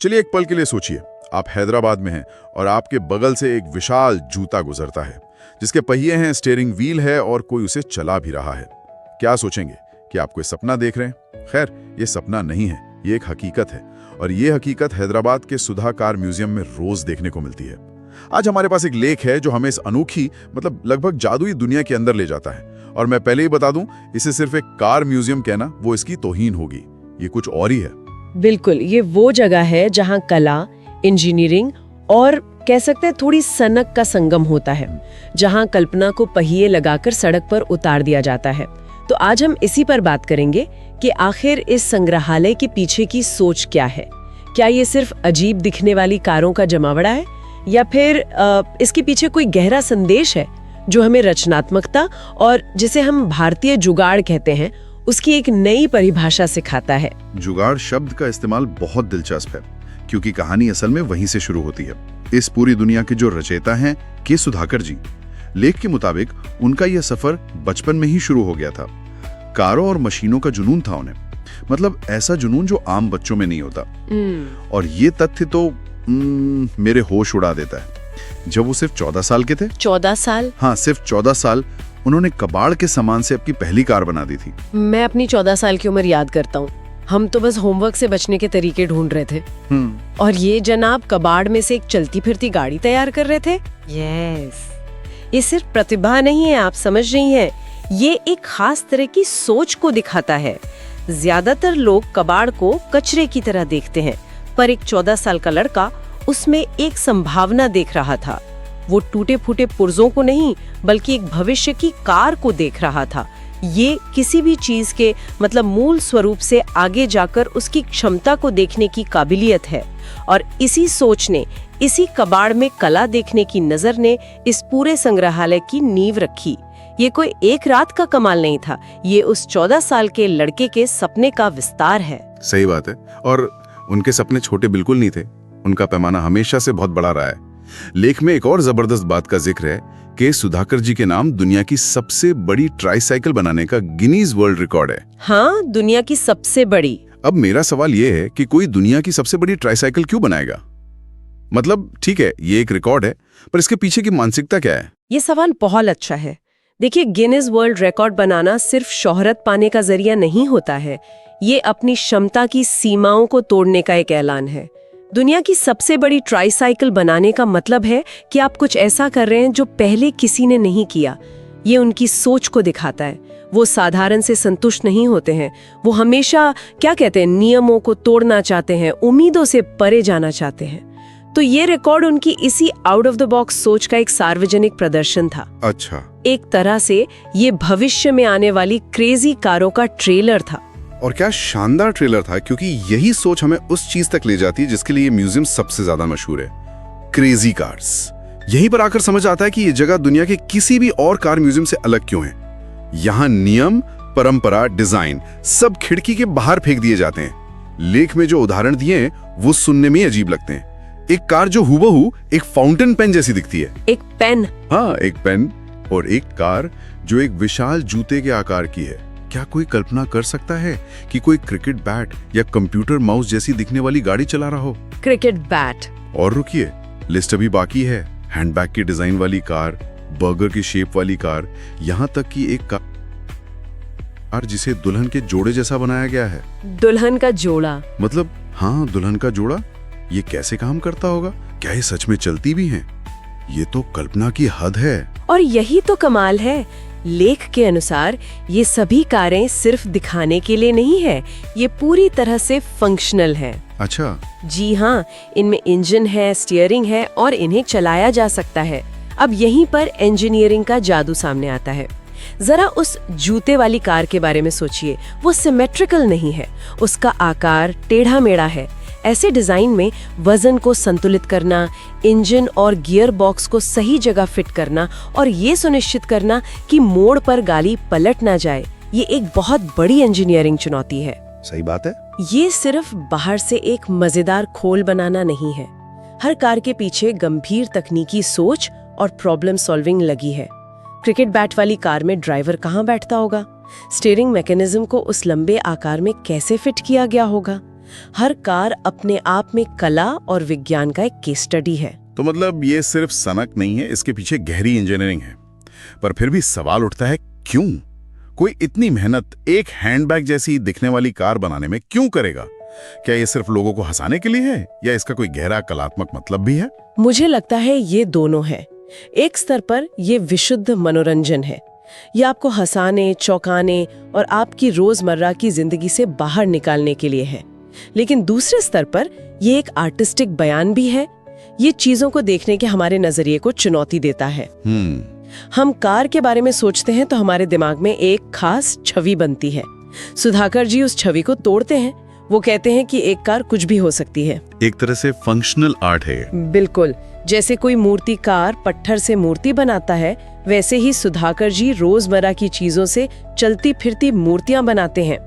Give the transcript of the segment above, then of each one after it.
चलिए एक पल के लिए सोचिए, आप हैदराबाद में हैं और आपके बगल से एक विशाल जूता गुजरता है जिसके पहिए हैं, स्टीयरिंग व्हील है और कोई उसे चला भी रहा है। क्या सोचेंगे कि आप कोई सपना देख रहे हैं? खैर, ये सपना नहीं है, ये एक हकीकत है और ये हकीकत हैदराबाद के सुधा कार म्यूजियम में रोज देखने को मिलती है। आज हमारे पास एक लेख है जो हमें इस अनोखी, मतलब लगभग जादुई दुनिया के अंदर ले जाता है। और मैं पहले ही बता दूं, इसे सिर्फ एक कार म्यूजियम कहना वो इसकी तौहीन होगी। ये कुछ और ही है। बिल्कुल, ये वो जगह है जहां कला, इंजीनियरिंग और कह सकते हैं थोड़ी सनक का संगम होता है, जहां कल्पना को पहिए लगाकर सड़क पर उतार दिया जाता है। तो आज हम इसी पर बात करेंगे कि आखिर इस संग्रहालय के पीछे की सोच क्या है। क्या ये सिर्फ अजीब दिखने वाली कारों का जमावड़ा है या फिर इसके पीछे कोई गहरा संदेश है जो हमें रचनात्मकता और जिसे हम भारतीय जुगाड़ कहते हैं उसकी एक नई परिभाषा सिखाता है। जुगाड़ शब्द का इस्तेमाल बहुत दिलचस्प है क्योंकि कहानी असल में वहीं से शुरू होती है। इस पूरी दुनिया के जो रचयिता हैं के सुधाकर जी, लेख के मुताबिक उनका यह सफर बचपन में ही शुरू हो गया था। कारों और मशीनों का जुनून था उन्हें, मतलब ऐसा जुनून जो आम बच्चों में नहीं होता। और ये तथ्य तो मेरे होश उड़ा देता है। जब वो सिर्फ 14 साल के थे। 14 साल? हाँ, सिर्फ 14 साल उन्होंने कबाड़ के सामान से अपनी पहली कार बना दी थी। मैं अपनी 14 साल की उम्र याद करता हूँ। हम तो बस होमवर्क से बचने के तरीके ढूंढ रहे थे और ये जनाब कबाड़ में से एक चलती फिरती गाड़ी तैयार कर रहे थे। यस, ये सिर्फ प्रतिभा नहीं है, आप समझ रही हैं, ये एक खास तरह की सोच को दिखाता है। ज्यादातर लोग कबाड़ को कचरे की तरह देखते हैं, पर एक 14 साल का लड़का उसमें एक संभावना देख रहा था। वो टूटे फूटे पुर्जों को नहीं बल्कि एक भविष्य की कार को देख रहा था। ये किसी भी चीज के मतलब मूल स्वरूप से आगे जाकर उसकी क्षमता को देखने की काबिलियत है। और इसी सोच ने, इसी कबाड़ में कला देखने की नजर ने इस पूरे संग्रहालय की नींव रखी। ये कोई एक रात का कमाल नहीं था, ये उस 14 साल के लड़के के सपने का विस्तार है। सही बात है, और उनके सपने छोटे बिल्कुल नहीं थे। उनका पैमाना हमेशा से बहुत बड़ा रहा है। लेख में एक और जबरदस्त बात का जिक्र है कि सुधाकर जी के नाम दुनिया की सबसे बड़ी ट्राईसाइकिल बनाने का गिनीज वर्ल्ड रिकॉर्ड है। हाँ, दुनिया की सबसे बड़ी। अब मेरा सवाल ये है कि कोई दुनिया की सबसे बड़ी ट्राईसाइकिल क्यों बनाएगा? मतलब ठीक है, ये एक रिकॉर्ड है, पर इसके पीछे की मानसिकता क्या है? ये सवाल बहुत अच्छा है। देखिए, गिनीज वर्ल्ड रिकॉर्ड बनाना सिर्फ शोहरत पाने का जरिया नहीं होता है, ये अपनी क्षमता की सीमाओं को तोड़ने का एक ऐलान है। दुनिया की सबसे बड़ी ट्राईसाइकिल बनाने का मतलब है कि आप कुछ ऐसा कर रहे हैं जो पहले किसी ने नहीं किया। ये उनकी सोच को दिखाता है। वो साधारण से संतुष्ट नहीं होते हैं, वो हमेशा क्या कहते हैं, नियमों को तोड़ना चाहते हैं, उम्मीदों से परे जाना चाहते हैं। तो ये रिकॉर्ड उनकी इसी आउट ऑफ द बॉक्स सोच का एक सार्वजनिक प्रदर्शन था। अच्छा, एक तरह से ये भविष्य में आने वाली क्रेजी कारों का ट्रेलर था। और क्या शानदार ट्रेलर था, क्योंकि यही सोच हमें उस चीज तक ले जाती है जिसके लिए म्यूजियम सबसे ज्यादा मशहूर है, क्रेजी कार्स। यहीं पर आकर समझ आता है कि ये जगह दुनिया के किसी भी और कार म्यूजियम से अलग क्यों है। यहाँ नियम, परंपरा, डिजाइन सब खिड़की के बाहर फेंक दिए जाते हैं। लेख में जो उदाहरण दिए हैं वो सुनने में अजीब लगते हैं। एक कार जो हूबहू एक फाउंटेन पेन जैसी दिखती है। एक पेन? हाँ, एक पेन। और एक कार जो एक विशाल जूते के आकार की है। क्या कोई कल्पना कर सकता है कि कोई क्रिकेट बैट या कंप्यूटर माउस जैसी दिखने वाली गाड़ी चला रहा हो? Cricket bat. और रुकिए, लिस्ट अभी बाकी है। हैंडबैग की डिजाइन वाली कार, बर्गर की शेप वाली कार, यहाँ तक कि एक कार जिसे दुल्हन के जोड़े जैसा बनाया गया है। दुल्हन का जोड़ा? मतलब हाँ, दुल्हन का जोड़ा। ये कैसे काम करता होगा? क्या ये सच में चलती भी हैं? ये तो कल्पना की हद है। और यही तो कमाल है। लेख के अनुसार ये सभी कारें सिर्फ दिखाने के लिए नहीं है, ये पूरी तरह से फंक्शनल है। अच्छा। जी हाँ, इनमें इंजन है, स्टीयरिंग है और इन्हें चलाया जा सकता है। अब यहीं पर इंजीनियरिंग का जादू सामने आता है। जरा उस जूते वाली कार के बारे में सोचिए। वो सिमेट्रिकल नहीं है, उसका आकार टेढ़ा मेढ़ा है। ऐसे डिजाइन में वजन को संतुलित करना, इंजन और गियर बॉक्स को सही जगह फिट करना और ये सुनिश्चित करना कि मोड़ पर गाड़ी पलट ना जाए, ये एक बहुत बड़ी इंजीनियरिंग चुनौती है। सही बात है। ये सिर्फ बाहर से एक मजेदार खोल बनाना नहीं है। हर कार के पीछे गंभीर तकनीकी सोच और प्रॉब्लम सॉल्विंग लगी है। क्रिकेट बैट वाली कार में ड्राइवर कहाँ बैठता होगा? स्टीयरिंग मैकेनिज्म को उस लंबे आकार में कैसे फिट किया गया होगा? हर कार अपने आप में कला और विज्ञान का एक केस स्टडी है। तो मतलब ये सिर्फ सनक नहीं है, इसके पीछे गहरी इंजीनियरिंग है। पर फिर भी सवाल उठता है, क्यों कोई इतनी मेहनत एक हैंडबैग जैसी दिखने वाली कार बनाने में क्यों करेगा? क्या ये सिर्फ लोगों को हंसाने के लिए है या इसका कोई गहरा कलात्मक मतलब भी है? मुझे लगता है ये दोनों है। एक स्तर पर ये विशुद्ध मनोरंजन है, ये आपको हंसाने, चौंकाने और आपकी रोजमर्रा की जिंदगी से बाहर निकालने के लिए है। लेकिन दूसरे स्तर पर ये एक आर्टिस्टिक बयान भी है। ये चीजों को देखने के हमारे नजरिए को चुनौती देता है। हम कार के बारे में सोचते हैं तो हमारे दिमाग में एक खास छवि बनती है। सुधाकर जी उस छवि को तोड़ते हैं। वो कहते हैं कि एक कार कुछ भी हो सकती है। एक तरह से फंक्शनल आर्ट है। बिल्कुल, जैसे कोई मूर्तिकार पत्थर से मूर्ति बनाता है, वैसे ही सुधाकर जी रोजमर्रा की चीजों से चलती फिरती मूर्तियां बनाते हैं।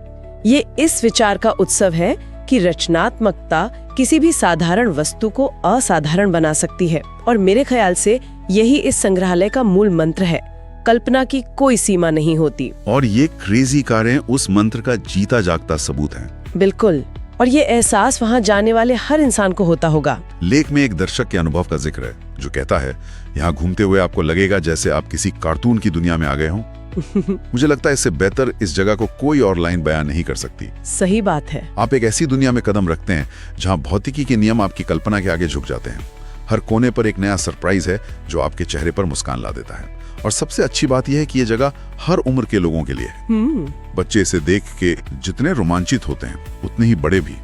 ये इस विचार का उत्सव है कि रचनात्मकता किसी भी साधारण वस्तु को असाधारण बना सकती है। और मेरे ख्याल से यही इस संग्रहालय का मूल मंत्र है। कल्पना की कोई सीमा नहीं होती। और ये क्रेजी कारें उस मंत्र का जीता जागता सबूत हैं। बिल्कुल, और ये एहसास वहाँ जाने वाले हर इंसान को होता होगा। लेख में एक दर्शक के अनुभव का जिक्र है जो कहता है, यहाँ घूमते हुए आपको लगेगा जैसे आप किसी कार्टून की दुनिया में आ गए हों। मुझे लगता है इससे बेहतर इस जगह को कोई और लाइन बयान नहीं कर सकती। सही बात है। आप एक ऐसी दुनिया में कदम रखते हैं जहाँ भौतिकी के नियम आपकी कल्पना के आगे झुक जाते हैं। हर कोने पर एक नया सरप्राइज है जो आपके चेहरे पर मुस्कान ला देता है। और सबसे अच्छी बात यह है कि यह जगह हर उम्र के लोगों के लिए है। बच्चे इसे देख के जितने रोमांचित होते हैं उतने ही बड़े भी।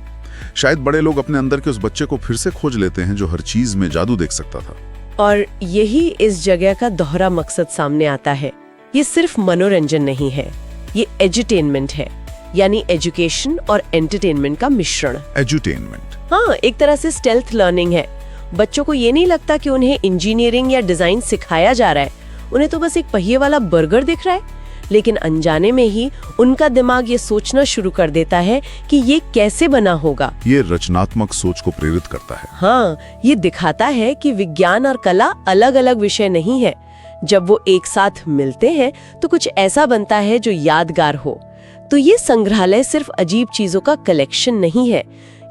शायद बड़े लोग अपने अंदर के उस बच्चे को फिर से खोज लेते हैं जो हर चीज में जादू देख सकता था। और यही इस जगह का दोहरा मकसद सामने आता है। ये सिर्फ मनोरंजन नहीं है, ये एजुटेनमेंट है, यानी एजुकेशन और एंटरटेनमेंट का मिश्रण। एजुटेनमेंट, हाँ, एक तरह से स्टेल्थ लर्निंग है। बच्चों को ये नहीं लगता कि उन्हें इंजीनियरिंग या डिजाइन सिखाया जा रहा है, उन्हें तो बस एक पहिए वाला बर्गर दिख रहा है। लेकिन अनजाने में ही उनका दिमाग ये सोचना शुरू कर देता है कि ये कैसे बना होगा। ये रचनात्मक सोच को प्रेरित करता है। हाँ, ये दिखाता है कि विज्ञान और कला अलग अलग विषय नहीं है। जब वो एक साथ मिलते हैं तो कुछ ऐसा बनता है जो यादगार हो। तो ये संग्रहालय सिर्फ अजीब चीजों का कलेक्शन नहीं है,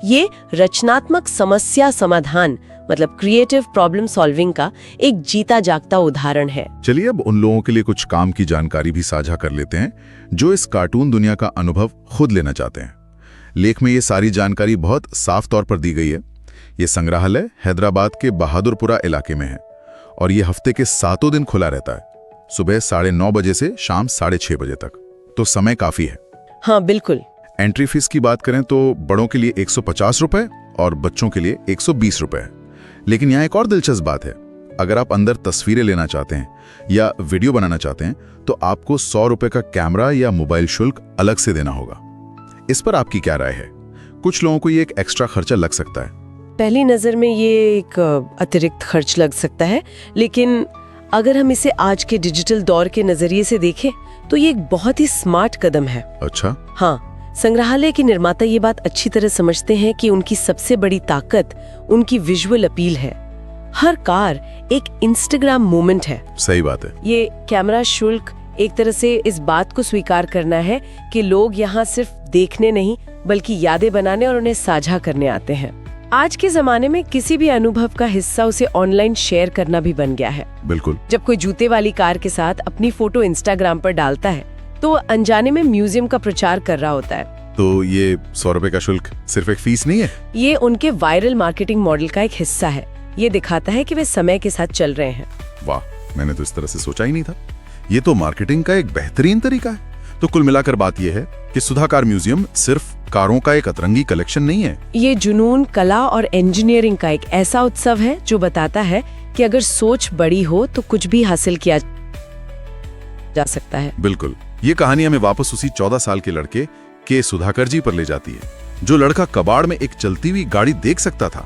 ये रचनात्मक समस्या समाधान मतलब क्रिएटिव प्रॉब्लम सॉल्विंग का एक जीता जागता उदाहरण है। चलिए अब उन लोगों के लिए कुछ काम की जानकारी भी साझा कर लेते हैं जो इस कार्टून दुनिया का अनुभव खुद लेना चाहते हैं। लेख में ये सारी जानकारी बहुत साफ तौर पर दी गई है। ये संग्रहालय हैदराबाद के बहादुरपुरा इलाके में है और ये हफ्ते के 7 दिन खुला रहता है, सुबह 9:30 बजे से शाम 6:30 बजे तक। तो समय काफी है। हाँ बिल्कुल। एंट्री फीस की बात करें तो बड़ों के लिए 150 रुपए और बच्चों के लिए 120 रुपए है। लेकिन यहाँ एक और दिलचस्प बात है, अगर आप अंदर तस्वीरें लेना चाहते हैं या वीडियो बनाना चाहते हैं तो आपको 100 रुपए का कैमरा या मोबाइल शुल्क अलग से देना होगा। इस पर आपकी क्या राय है? कुछ लोगों को ये एक एक्स्ट्रा खर्चा लग सकता है। पहली नजर में ये एक अतिरिक्त खर्च लग सकता है, लेकिन अगर हम इसे आज के डिजिटल दौर के नजरिए से देखें तो ये एक बहुत ही स्मार्ट कदम है। अच्छा। हाँ, संग्रहालय के निर्माता ये बात अच्छी तरह समझते हैं कि उनकी सबसे बड़ी ताकत उनकी विजुअल अपील है। हर कार एक इंस्टाग्राम मोमेंट है। सही बात है। ये कैमरा शुल्क एक तरह से इस बात को स्वीकार करना है कि लोग यहाँ सिर्फ देखने नहीं बल्कि यादें बनाने और उन्हें साझा करने आते हैं। आज के जमाने में किसी भी अनुभव का हिस्सा उसे ऑनलाइन शेयर करना भी बन गया है। बिल्कुल। जब कोई जूते वाली कार के साथ अपनी फोटो इंस्टाग्राम पर डालता है तो अनजाने में म्यूजियम का प्रचार कर रहा होता है। तो ये 100 रुपए का शुल्क सिर्फ एक फीस नहीं है, ये उनके वायरल मार्केटिंग मॉडल का एक हिस्सा है। ये दिखाता है कि वे समय के साथ चल रहे हैं। वाह, मैंने तो इस तरह से सोचा ही नहीं था। ये तो मार्केटिंग का एक बेहतरीन तरीका है। तो कुल मिलाकर बात यह है कि सुधाकर म्यूजियम सिर्फ कारों का एक अतरंगी कलेक्शन नहीं है। ये जुनून, कला और इंजीनियरिंग का एक ऐसा उत्सव है जो बताता है कि अगर सोच बड़ी हो तो कुछ भी हासिल किया जा सकता है। बिल्कुल। ये कहानी हमें वापस उसी 14 साल के लड़के के सुधाकर जी पर ले जाती है। जो लड़का कबाड़ में एक चलती हुई गाड़ी देख सकता था,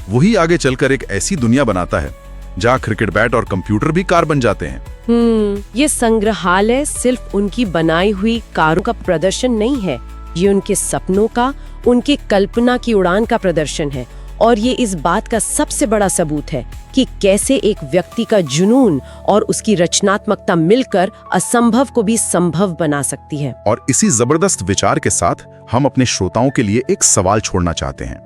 वही आगे चलकर एक ऐसी दुनिया बनाता है जहाँ क्रिकेट बैट और कंप्यूटर भी कार बन जाते हैं। ये संग्रहालय सिर्फ उनकी बनाई हुई कारों का प्रदर्शन नहीं है, ये उनके सपनों का, उनकी कल्पना की उड़ान का प्रदर्शन है। और ये इस बात का सबसे बड़ा सबूत है कि कैसे एक व्यक्ति का जुनून और उसकी रचनात्मकता मिलकर असंभव को भी संभव बना सकती है। और इसी जबरदस्त विचार के साथ हम अपने श्रोताओं के लिए एक सवाल छोड़ना चाहते हैं।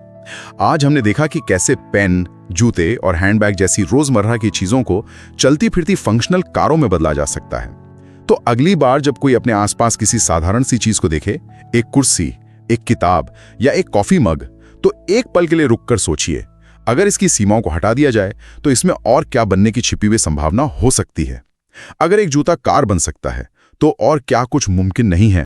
आज हमने देखा कि कैसे पेन, जूते और हैंडबैग जैसी रोजमर्रा की चीजों को चलती फिरती फंक्शनल कारों में बदला जा सकता है। तो अगली बार जब कोई अपने आसपास किसी साधारण सी चीज को देखे, एक कुर्सी, एक किताब या एक कॉफी मग, तो एक पल के लिए रुककर सोचिए, अगर इसकी सीमाओं को हटा दिया जाए तो इसमें और क्या बनने की छिपी हुई संभावना हो सकती है। अगर एक जूता कार बन सकता है तो और क्या कुछ मुमकिन नहीं है।